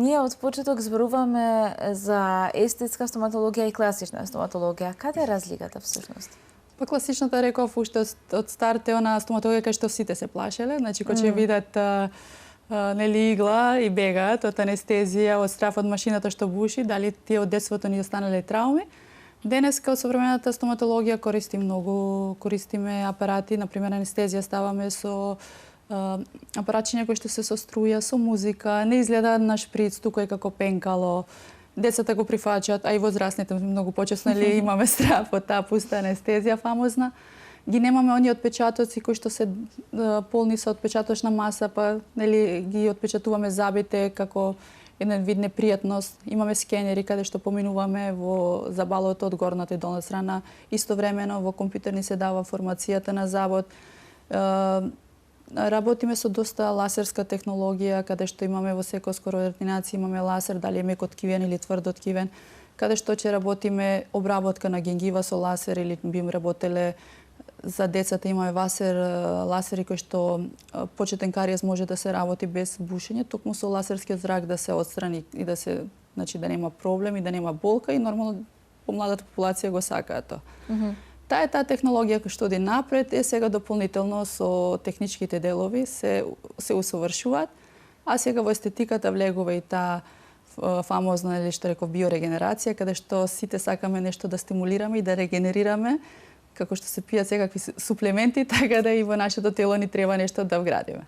ние од почеток зборуваме за естетска стоматологија и класична стоматологија. Каде е разликата всушност? Па класичната реков уште од старт е она стоматологија кај што сите се плашеле, значи кога ќе видат нели игла и бегаат од анестезија, од страф од машината што буши, дали тие од детството ни останале трауми. Денеска од современата стоматологија користиме апарати, например анестезија ставаме со апаратчиња кои што се со струја, со музика, не изгледа на шприц, туку е како пенкало. Децата го прифаќаат, а и возрастните многу почесто имаме страф од таа пуста анестезија фамозна. Ги немаме оние отпечатоци кои што се полни со отпечаточна маса, па ги отпечатуваме забите како еден вид непријатност. Имаме скенери каде што поминуваме во забалото од горната и долна страна. Истовремено во компјутер ни се дава формацијата на забот. Работиме со доста ласерска технологија, каде што имаме во секој скоро ординација имаме ласер, дали е мек откивен или тврд откивен, каде што ќе работиме обработка на генгива со ласер или би работеле за децата имаме ласери кои што почетен кариес може да се работи без бушење, токму со ласерскиот зрак да се отстрани и да се, значи да нема проблем и да нема болка и нормално помладата популација го сакаат тоа. Таа е таа технологија која што оди напред е сега дополнително со техничките делови се усовршуваат, а сега во естетиката влегува и таа фамозна или што реков биорегенерација, каде што сите сакаме нешто да стимулираме и да регенерираме, како што се пијат секакви суплементи, така да и во нашето тело ни треба нешто да вградиме.